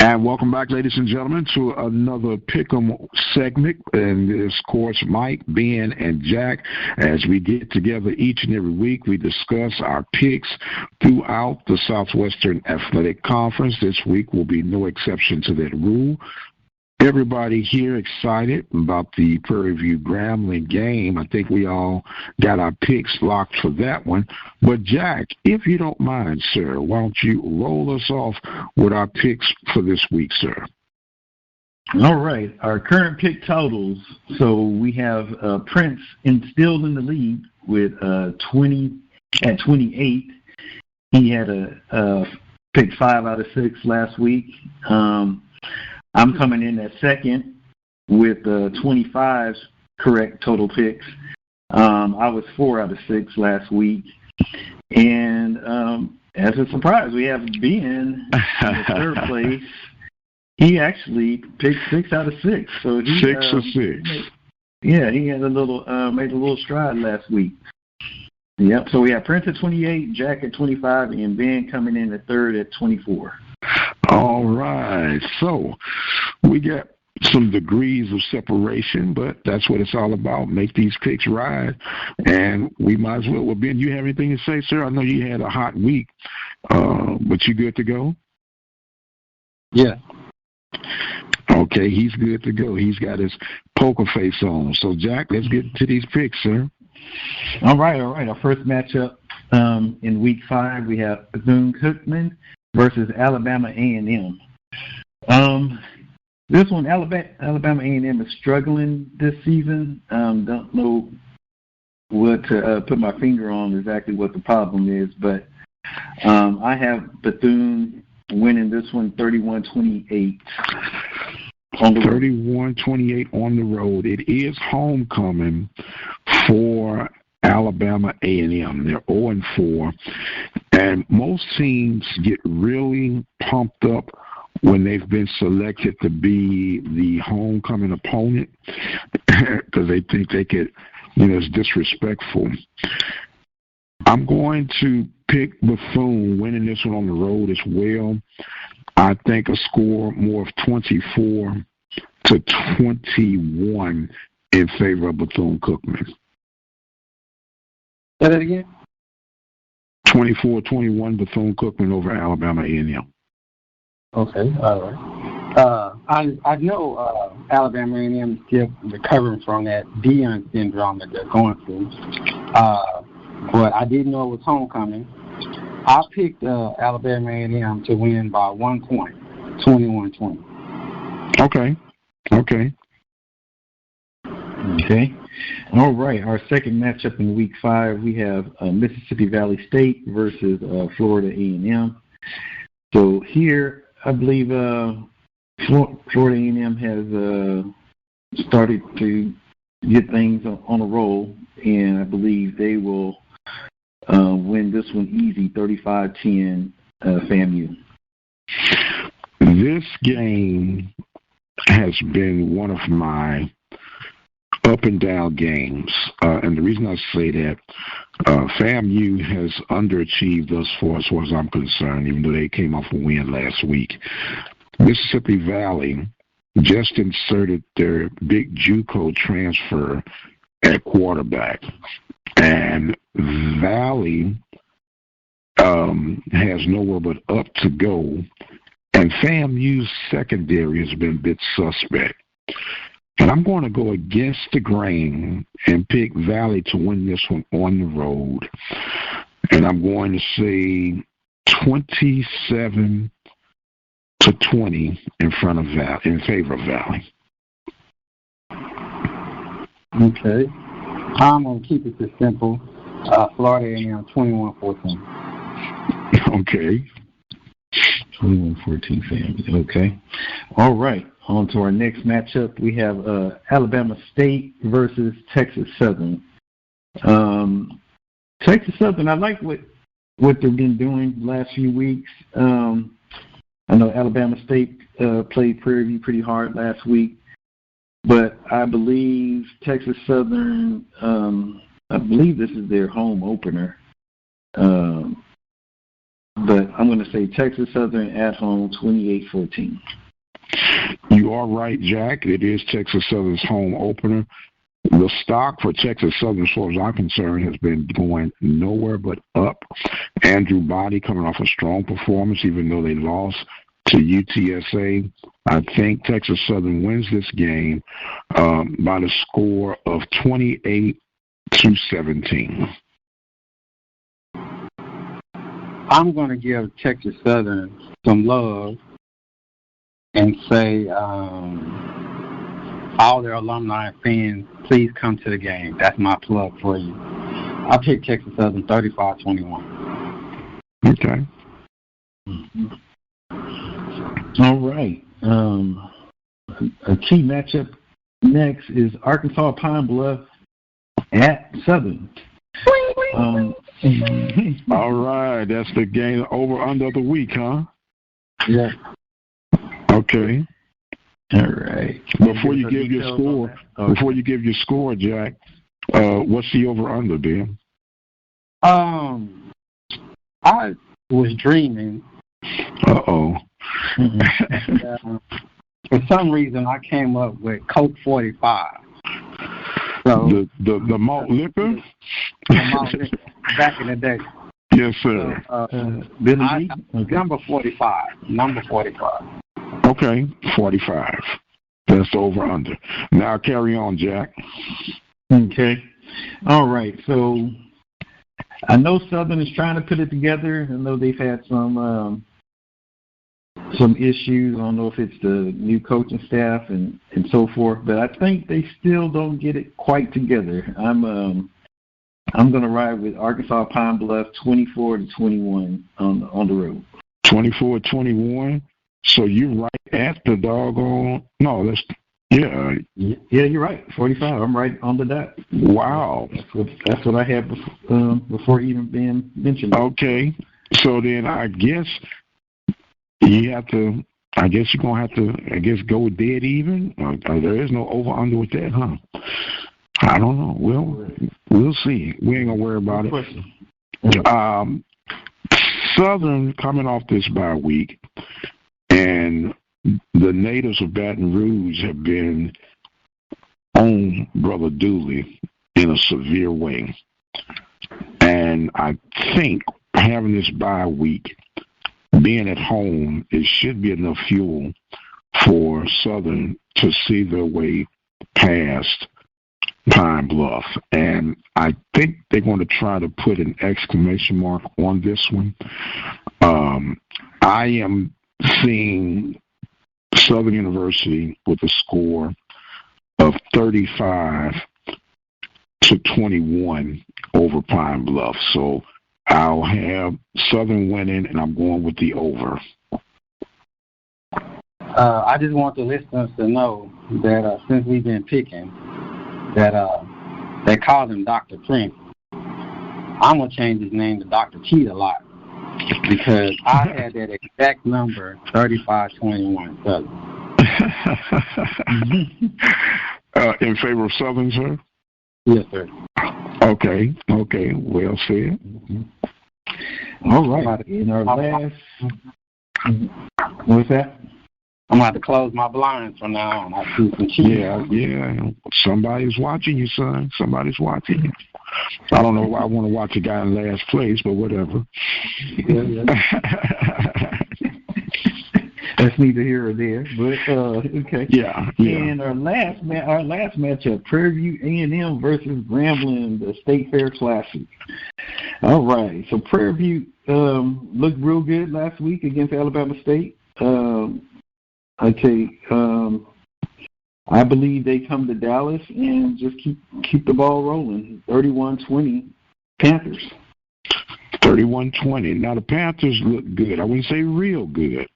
And welcome back, ladies and gentlemen, to another Pick'em segment. And this, of course, Mike, Ben, and Jack. As we get together each and every week, we discuss our picks throughout the Southwestern Athletic Conference. This week will be no exception to that rule. Everybody here excited about the Prairie View Grambling game. I think we all got our picks locked for that one. But, Jack, if you don't mind, sir, why don't you roll us off with our picks for this week, sir? All right. Our current pick totals. So we have Prince still in the lead with 20 at 28. He had a pick 5 out of 6 last week. I'm coming in at second with 25 correct total picks. I was 4 out of 6 last week. And as a surprise, we have Ben in third place. He actually picked 6 out of 6. So he, 6 of 6. Yeah, he had made a little stride last week. Yep. So we have Prince at 28, Jack at 25, and Ben coming in at third at 24. All right. So we got some degrees of separation, but that's what it's all about. Make these picks ride, and we might as well. Well, Ben, you have anything to say, sir? I know you had a hot week, but you good to go? Yeah. Okay, he's good to go. He's got his poker face on. So, Jack, let's get to these picks, sir. All right. Our first matchup in Week 5, we have Bethune Cookman versus Alabama A&M. This one, Alabama A&M is struggling this season. Don't know what to put my finger on exactly what the problem is, but I have Bethune winning this one 31-28 on the road. 31-28 on the road. It is homecoming for Alabama A&M. They're 0-4, and most teams get really pumped up when they've been selected to be the homecoming opponent because they think they could, it's disrespectful. I'm going to pick Bethune winning this one on the road as well. I think a score more of 24-21 in favor of Bethune Cookman. Say that again? 24-21 Bethune Cookman over Alabama A&M. Okay, all right. I know Alabama A&M is still recovering from that Dion syndrome that they're going through. But I didn't know it was homecoming. I picked Alabama A&M to win by 1 point, 21-20. Okay. All right. Our second matchup in Week 5, we have Mississippi Valley State versus Florida A&M. So here, I believe Florida A&M has started to get things on a roll, and I believe they will win this one easy, 35-10, FAMU. This game has been one of my up and down games, and the reason I say that, FAMU has underachieved thus far as I'm concerned, even though they came off a win last week. Mississippi Valley just inserted their big JUCO transfer at quarterback, and Valley has nowhere but up to go, and FAMU's secondary has been a bit suspect. And I'm going to go against the grain and pick Valley to win this one on the road. And I'm going to say 27-20 in favor of Valley. Okay. I'm going to keep it this simple. Florida A&M 21-14. Okay. 21-14 FAMU. Okay. All right. On to our next matchup, we have Alabama State versus Texas Southern. Texas Southern, I like what they've been doing the last few weeks. I know Alabama State played Prairie View pretty hard last week, but I believe Texas Southern, I believe this is their home opener. but I'm going to say Texas Southern at home, 28-14. You are right, Jack. It is Texas Southern's home opener. The stock for Texas Southern, as far as I'm concerned, has been going nowhere but up. Andrew Body coming off a strong performance, even though they lost to UTSA. I think Texas Southern wins this game by the score of 28-17. I'm going to give Texas Southern some love and say all their alumni and fans, please come to the game. That's my plug for you. I'll pick Texas Southern 35-21. Okay. All right. A key matchup next is Arkansas Pine Bluff at Southern. All right. That's the game over under the week, huh? Yeah. Okay. All right. Before you give your score, Jack, what's the over under, Ben? I was dreaming. Uh-oh. For some reason, I came up with Coke 45. So the malt liquor? The malt liquor back in the day. Yes, sir. Number 45. Okay, 45. That's over under. Now carry on, Jack. Okay. All right. So I know Southern is trying to put it together. I know they've had some issues. I don't know if it's the new coaching staff and so forth, but I think they still don't get it quite together. I'm going to ride with Arkansas Pine Bluff 24-21 on the road. 24-21. So you're right at the doggone. No, that's yeah. Yeah, you're right. 45. I'm right on the dot. Wow. That's what I had before even being mentioned. Okay. So then I guess you have to. I guess you're gonna have to. I guess go dead even. There is no over under with that, huh? I don't know. We'll see. We ain't gonna worry about it. Southern coming off this bye week. And the natives of Baton Rouge have been on Brother Dooley in a severe way. And I think having this bye week, being at home, it should be enough fuel for Southern to see their way past Pine Bluff. And I think they're going to try to put an exclamation mark on this one. I am seeing Southern University with a score of 35-21 over Pine Bluff. So I'll have Southern winning, and I'm going with the over. I just want the listeners to know that since we've been picking, that they call him Dr. Prince. I'm going to change his name to Dr. Cheat a lot. Because I had that exact number, 35-21 Southern. In favor of Southern, sir? Yes, sir. Okay, well said. All right. In our last, what's that? I'm going to have to close my blinds from now on. I see some cheating. Yeah. Somebody's watching you, son. Somebody's watching you. I don't know why I want to watch a guy in last place, but whatever. Yeah. That's neither here or there, but okay. Yeah. And our last matchup, Prairie View A&M versus Grambling, the State Fair Classic. All right. So Prairie View looked real good last week against Alabama State. I believe they come to Dallas and just keep the ball rolling. 31-20 Panthers. 31-20. Now, the Panthers look good. I wouldn't say real good.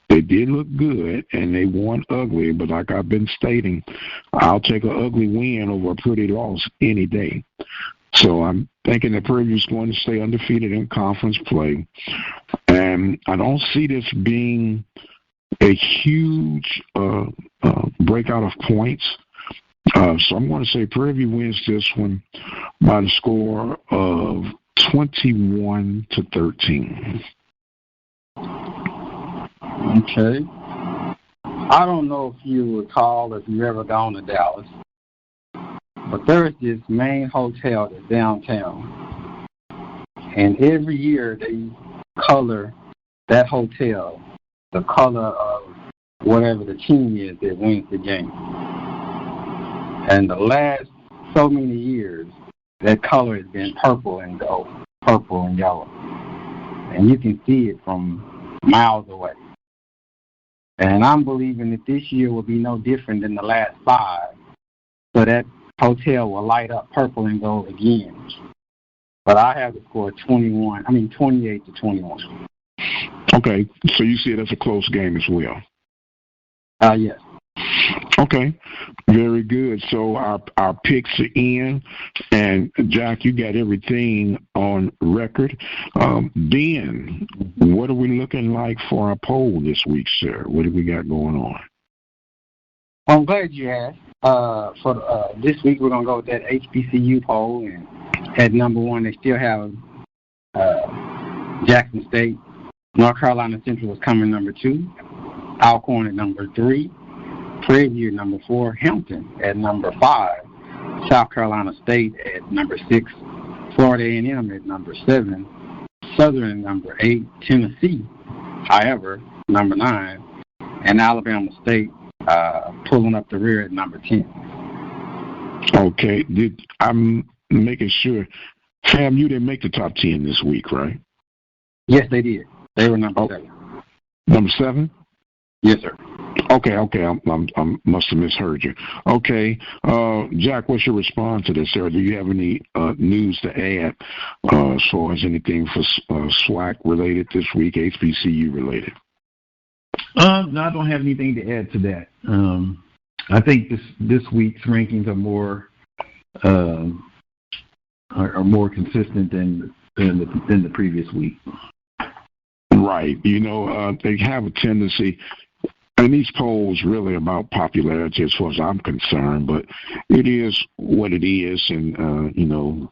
They did look good, and they won ugly. But like I've been stating, I'll take an ugly win over a pretty loss any day. So I'm thinking that Prairie View's going to stay undefeated in conference play. And I don't see this being a huge breakout of points. So I'm going to say Prairie View wins this one by the score of 21-13. Okay. I don't know if you recall if you've ever gone to Dallas, but there is this main hotel that's downtown, and every year they color that hotel the color of whatever the team is that wins the game. And the last so many years, that color has been purple and gold, purple and yellow. And you can see it from miles away. And I'm believing that this year will be no different than the last 5. So that hotel will light up purple and gold again. But I have the score 28 to 21. Okay, so you see it as a close game as well. Yes. Okay, very good. So our picks are in, and Jack, you got everything on record. Ben, what are we looking like for our poll this week, sir? What do we got going on? Well, I'm glad you asked. For this week, we're going to go with that Hbcu poll, and at number 1, they still have Jackson State. North Carolina Central is coming number 2. Alcorn at number 3. Prairie View at number 4. Hampton at number 5. South Carolina State at number 6. Florida A&M at number 7. Southern at number 8. Tennessee, however, number 9. And Alabama State pulling up the rear at number 10. Okay. I'm making sure. Sam, you didn't make the top 10 this week, right? Yes, they did. They were number 7. Number 7? Yes, sir. Okay. I must have misheard you. Okay. Jack, what's your response to this, sir? Do you have any news to add as far as anything for SWAC related this week, HBCU related? No, I don't have anything to add to that. I think this week's rankings are more consistent than the previous week. Right. They have a tendency, and these polls really about popularity as far as I'm concerned, but it is what it is, and,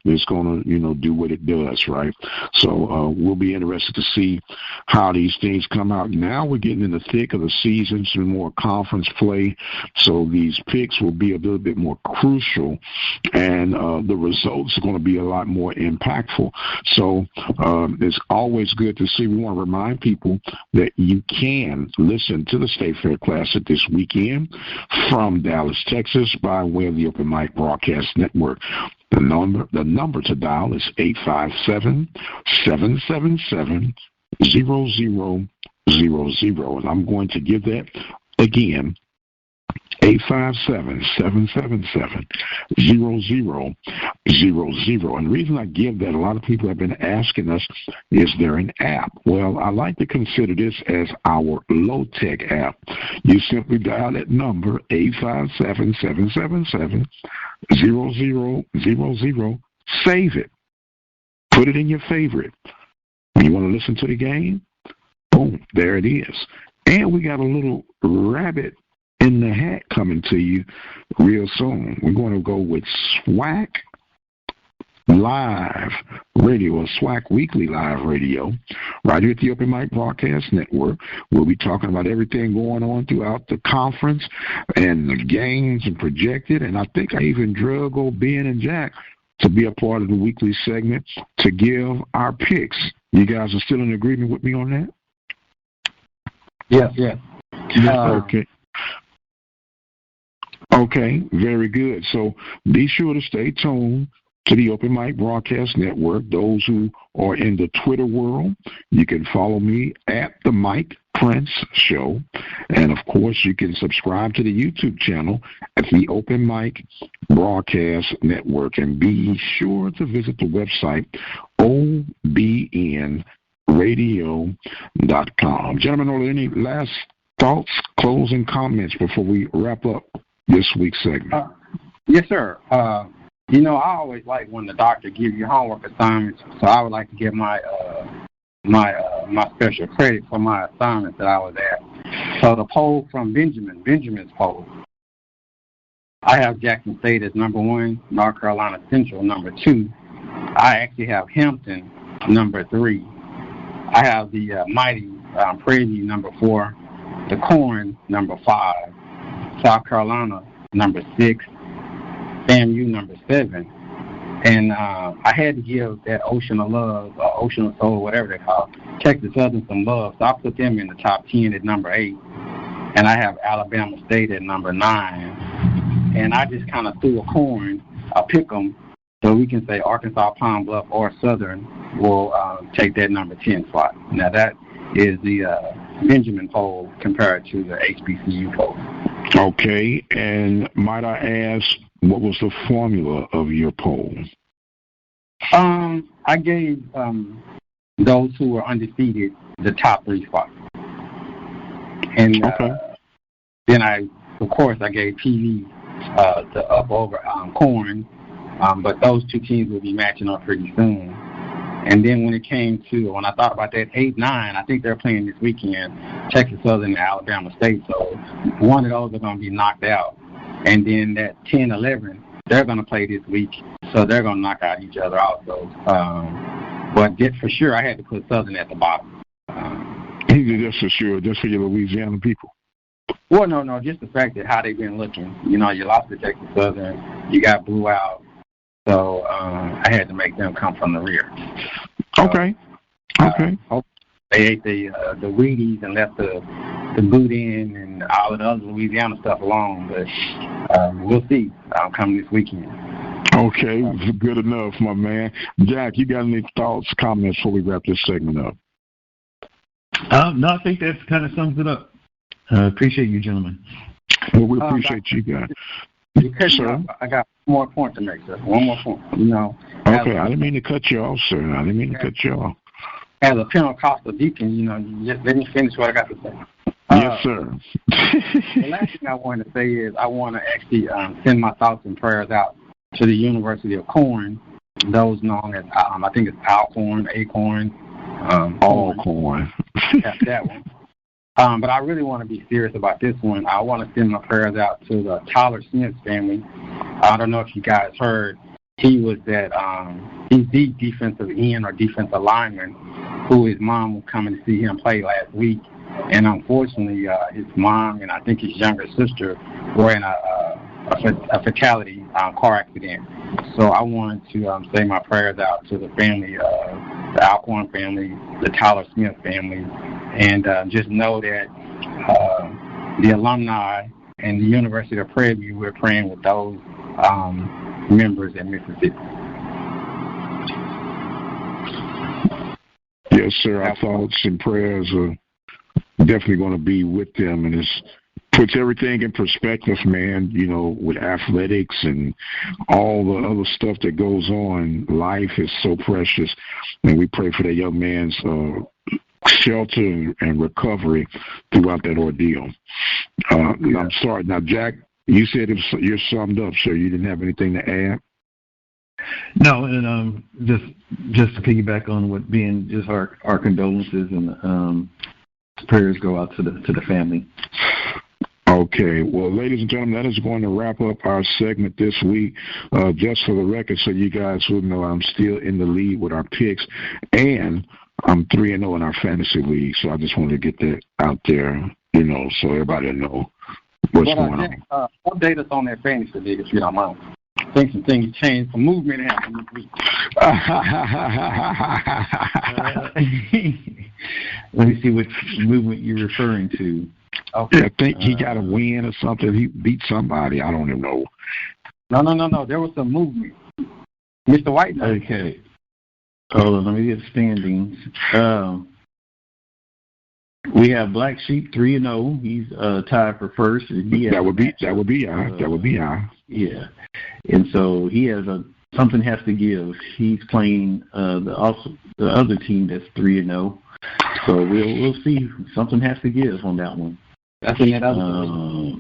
it's going to, do what it does, right? So we'll be interested to see how these things come out. Now we're getting in the thick of the season, some more conference play, so these picks will be a little bit more crucial, and the results are going to be a lot more impactful. So it's always good to see. We want to remind people that you can listen to the State Fair Classic this weekend from Dallas, Texas, by way of the Open Mic Broadcast Network. The number to dial is 857-777-0000, and I'm going to give that again. 857-777-0000. And the reason I give that, a lot of people have been asking us, is there an app? Well, I like to consider this as our low-tech app. You simply dial that number, 857-777-0000, save it. Put it in your favorite. When you want to listen to the game, boom, there it is. And we got a little rabbit in the hat coming to you real soon. We're going to go with SWAC Live Radio, SWAC Weekly Live Radio, right here at the Open Mic Broadcast Network. We'll be talking about everything going on throughout the conference and the games and projected. And I think I even drug old Ben and Jack to be a part of the weekly segment to give our picks. You guys are still in agreement with me on that? Yes. Okay. Okay, very good. So be sure to stay tuned to the Open Mic Broadcast Network. Those who are in the Twitter world, you can follow me at the Mike Prince Show. And, of course, you can subscribe to the YouTube channel at the Open Mic Broadcast Network. And be sure to visit the website, obnradio.com. Gentlemen, are there any last thoughts, closing comments before we wrap up this week's segment? Yes, sir. I always like when the doctor gives you homework assignments, so I would like to give my special credit for my assignment that I was at. So the poll from Benjamin's poll, I have Jackson State as number 1, North Carolina Central number 2. I actually have Hampton number 3. I have the mighty Prairie View number 4. the Corn, number 5, South Carolina, number 6, FAMU, number 7. And I had to give that Ocean of Love, or Ocean of Soul, whatever they call it, Texas Southern some love. So I put them in the top 10 at number 8. And I have Alabama State at number 9. And I just kind of threw a coin, I pick them, so we can say Arkansas, Pine Bluff, or Southern will take that number 10 spot. Now that is the Benjamin poll compared to the HBCU poll. Okay, and might I ask, what was the formula of your poll? I gave those who were undefeated the top 3 spots. And then I gave TV the up over Corn, but those 2 teams will be matching up pretty soon. And then when I thought about that 8-9, I think they're playing this weekend, Texas Southern and Alabama State. So one of those are going to be knocked out. And then that 10-11, they're going to play this week, so they're going to knock out each other also. But for sure, I had to put Southern at the bottom. That's for sure. Just for your Louisiana people. Well, no, just the fact that how they've been looking. You know, you lost to Texas Southern, you got blew out, so I had to make them come from the rear. Okay. They ate the Wheaties and left the boot in and all of the other Louisiana stuff alone, but we'll see coming this weekend. Okay, good enough, my man. Jack, you got any thoughts, comments before we wrap this segment up? No, I think that kind of sums it up. Appreciate you, gentlemen. Well, we appreciate you guys. Sir? I got one more point to make, sir. One more point. Okay, I didn't mean to cut you off, sir. I didn't mean to cut you off. As a Pentecostal deacon, you just let me finish what I got to say. Yes, sir. The last thing I want to say is I want to actually send my thoughts and prayers out to the University of Corn, those known as, I think it's Alcorn, Acorn. Alcorn. Yeah, that one. But I really want to be serious about this one. I want to send my prayers out to the Tyler Smith family. I don't know if you guys heard. He was he's the defensive end or defensive lineman who his mom was coming to see him play last week. And unfortunately, his mom and I think his younger sister were in a fatality car accident. So I wanted to say my prayers out to the family, the Alcorn family, the Tyler Smith family, and just know that the alumni and the University of Prairie View, we're praying with those members in Mississippi. Yes, sir. Our thoughts and prayers are definitely going to be with them, and it puts everything in perspective, man, with athletics and all the other stuff that goes on. Life is so precious, and we pray for that young man's shelter and recovery throughout that ordeal. I'm sorry. Now, Jack, you said you're summed up, sir. You didn't have anything to add? No, and just to piggyback on what being just our condolences and prayers go out to the family. Okay. Well, ladies and gentlemen, that is going to wrap up our segment this week. Just for the record, so you guys will know, I'm still in the lead with our picks, and I'm 3-0 in our fantasy league. So I just wanted to get that out there, so everybody will know what's going on. Update us on that fantasy league if you don't mind. I think some things changed. Some movement happened this week. Let me see which movement you're referring to. Okay. Yeah, I think he got a win or something. He beat somebody. I don't even know. No. There was some movement. Mr. White. Okay. Hold on. Let me get standings. We have Black Sheep 3-0. He's tied for first. That would be I. Yeah. And so he has something has to give. He's playing the other team that's 3-0. So we'll see. Something has to give on that one. That's in that other.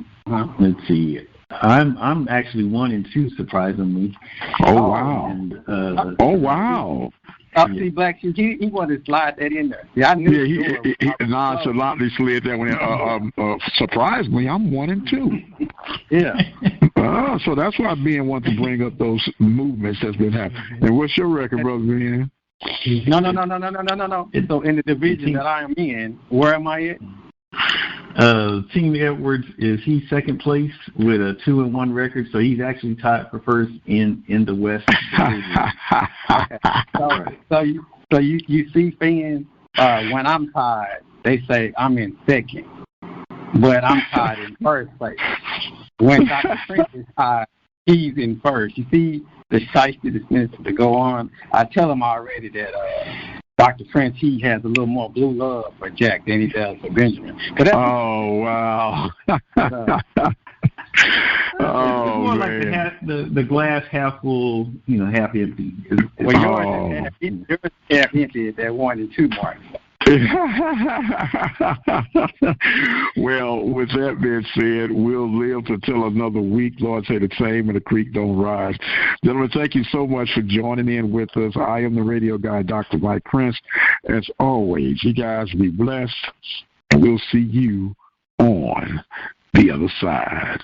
Let's see. I'm actually 1-2, surprisingly. Oh wow! And, wow! See, Black Sheep, he wanted to slide that in there. Yeah, I knew. Yeah, he nonchalantly slid that one in. Surprisingly, I'm 1-2. Yeah. So that's why Ben wanted to bring up those movements that's been happening. And what's your record, brother Ben? No. So in the division that I am in, where am I at? Team Edwards, he's second place with a 2-1 record, so he's actually tied for first in the West Division. So you see, fans, when I'm tied, they say I'm in second, but I'm tied in first place. When Dr. Prince is tied, he's in first. You see the shiesty dismissal to go on. I tell him already that Dr. Prince, he has a little more blue love for Jack than he does for Benjamin. Oh, wow. It's more like the glass half full, half empty. Well, yours is half empty at that 1 and 2 mark. Well, with that being said, we'll live to tell another week. Lord say the same and the creek don't rise. Gentlemen, thank you so much for joining in with us. I am the radio guy, Dr. Mike Prince. As always, you guys be blessed, and we'll see you on the other side.